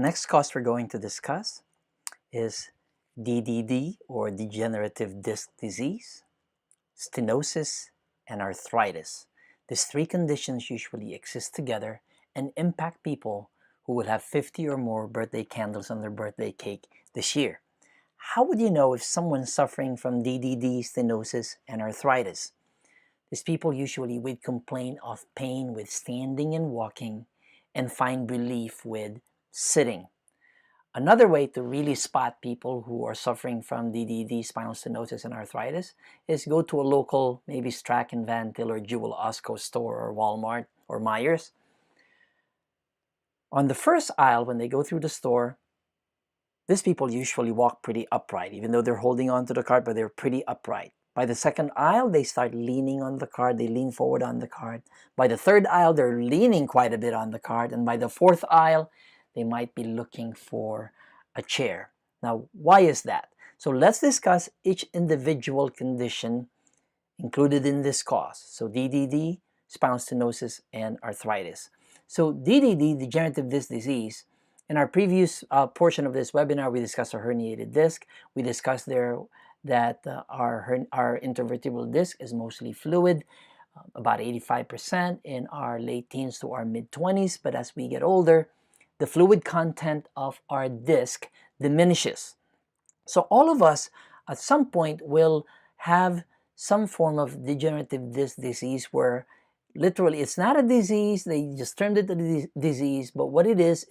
next cause we're going to discuss is DDD, or degenerative disc disease, stenosis, and arthritis. These three conditions usually exist together and impact people who will have 50 or more birthday candles on their birthday cake this year. How would you know if someone's suffering from DDD, stenosis, and arthritis? These people usually would complain of pain with standing and walking and find relief with sitting. Another way to really spot people who are suffering from DDD, spinal stenosis, and arthritis is go to a local, maybe Strack and Van Til or Jewel Osco store or Walmart or Myers. On the first aisle, when they go through the store, these people usually walk pretty upright, even though they're holding on to the cart, but they're pretty upright. By the second aisle, they start leaning on the cart. They lean forward on the cart. By the third aisle, they're leaning quite a bit on the cart. And by the fourth aisle, they might be looking for a chair. Now, why is that? So let's discuss each individual condition included in this cause. So DDD, spinal stenosis, and arthritis. So DDD, degenerative disc disease, in our previous portion of this webinar, we discussed a herniated disc. We discussed there that our intervertebral disc is mostly fluid, about 85% in our late teens to our mid-20s. But as we get older, the fluid content of our disc diminishes. So all of us at some point will have some form of degenerative disc disease where literally it's not a disease, they just termed it a disease, but what it is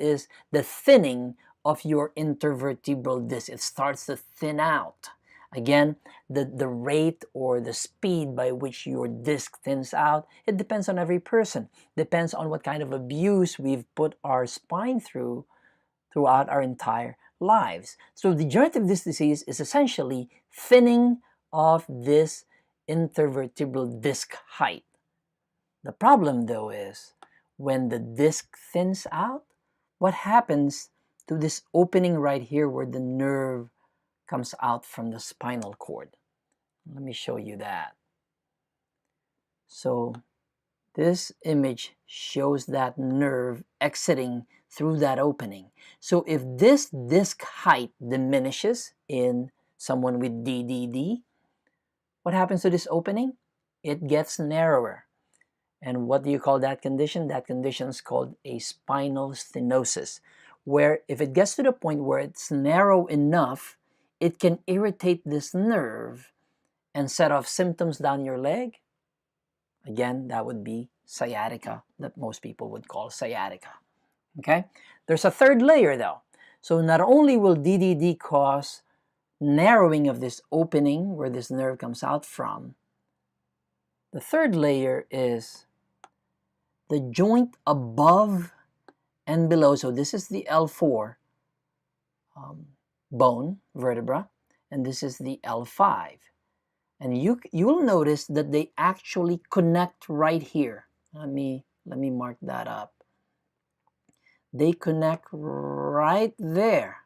the thinning of your intervertebral disc. It starts to thin out. Again, the rate or the speed by which your disc thins out, it depends on every person. Depends on what kind of abuse we've put our spine throughout our entire lives. So degenerative disc disease is essentially thinning of this intervertebral disc height. The problem though is when the disc thins out, what happens to this opening right here where the nerve comes out from the spinal cord? Let me show you that. So this image shows that nerve exiting through that opening. So if this disc height diminishes in someone with DDD, what happens to this opening? It gets narrower. And what do you call that condition? That condition is called a spinal stenosis, where if it gets to the point where it's narrow enough, it can irritate this nerve and set off symptoms down your leg. Again, that would be sciatica, that most people would call sciatica. Okay? There's a third layer though. So not only will DDD cause narrowing of this opening where this nerve comes out from, the third layer is the joint above and below. So this is the L4 bone vertebra, and this is the L5. And you will notice that they actually connect right here. Let me mark that up. They connect right there.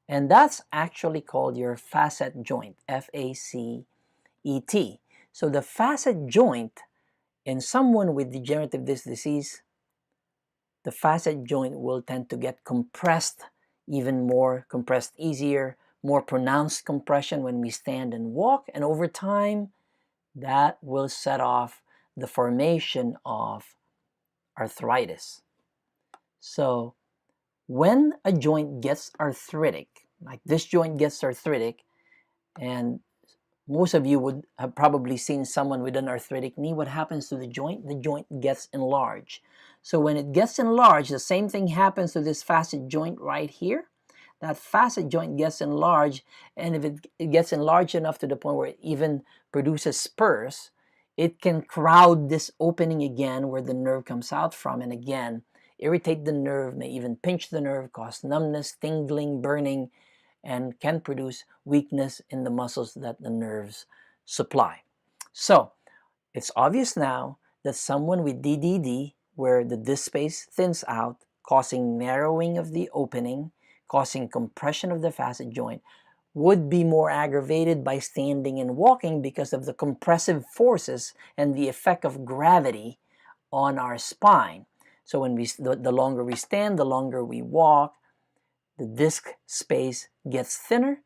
And that's actually called your facet joint, F-A-C-E-T. So the facet joint in someone with degenerative disc disease, the facet joint will tend to get compressed, even more compressed easier, more pronounced compression when we stand and walk, and over time that will set off the formation of arthritis. So when a joint gets arthritic, like this joint gets arthritic, and most of you would have probably seen someone with an arthritic knee, what happens to the joint? The joint gets enlarged. So when it gets enlarged, the same thing happens to this facet joint right here. That facet joint gets enlarged, and if it gets enlarged enough to the point where it even produces spurs, it can crowd this opening again where the nerve comes out from, and again irritate the nerve, may even pinch the nerve, cause numbness, tingling, burning, and can produce weakness in the muscles that the nerves supply. So it's obvious now that someone with DDD, where the disc space thins out, causing narrowing of the opening, causing compression of the facet joint, would be more aggravated by standing and walking because of the compressive forces and the effect of gravity on our spine. So when the longer we stand, the longer we walk, the disc space gets thinner,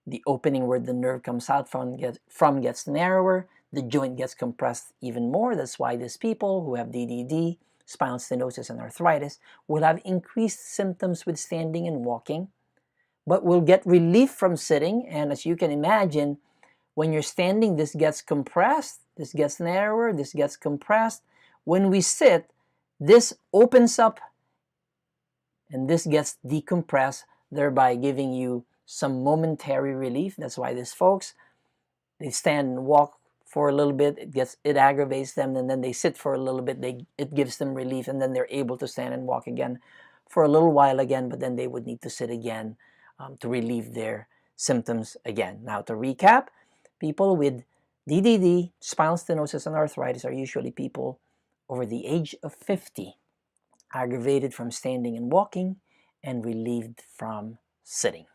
the opening where the nerve comes out from gets narrower, the joint gets compressed even more. That's why these people who have DDD, spinal stenosis, and arthritis will have increased symptoms with standing and walking, but will get relief from sitting. And as you can imagine, when you're standing, this gets compressed, this gets narrower, this gets compressed. When we sit, this opens up and this gets decompressed, thereby giving you some momentary relief. That's why these folks, they stand and walk for a little bit, it aggravates them, and then they sit for a little bit, it gives them relief, and then they're able to stand and walk again for a little while again, but then they would need to sit again to relieve their symptoms again. Now, to recap, people with DDD, spinal stenosis, and arthritis are usually people over the age of 50, aggravated from standing and walking, and relieved from sitting.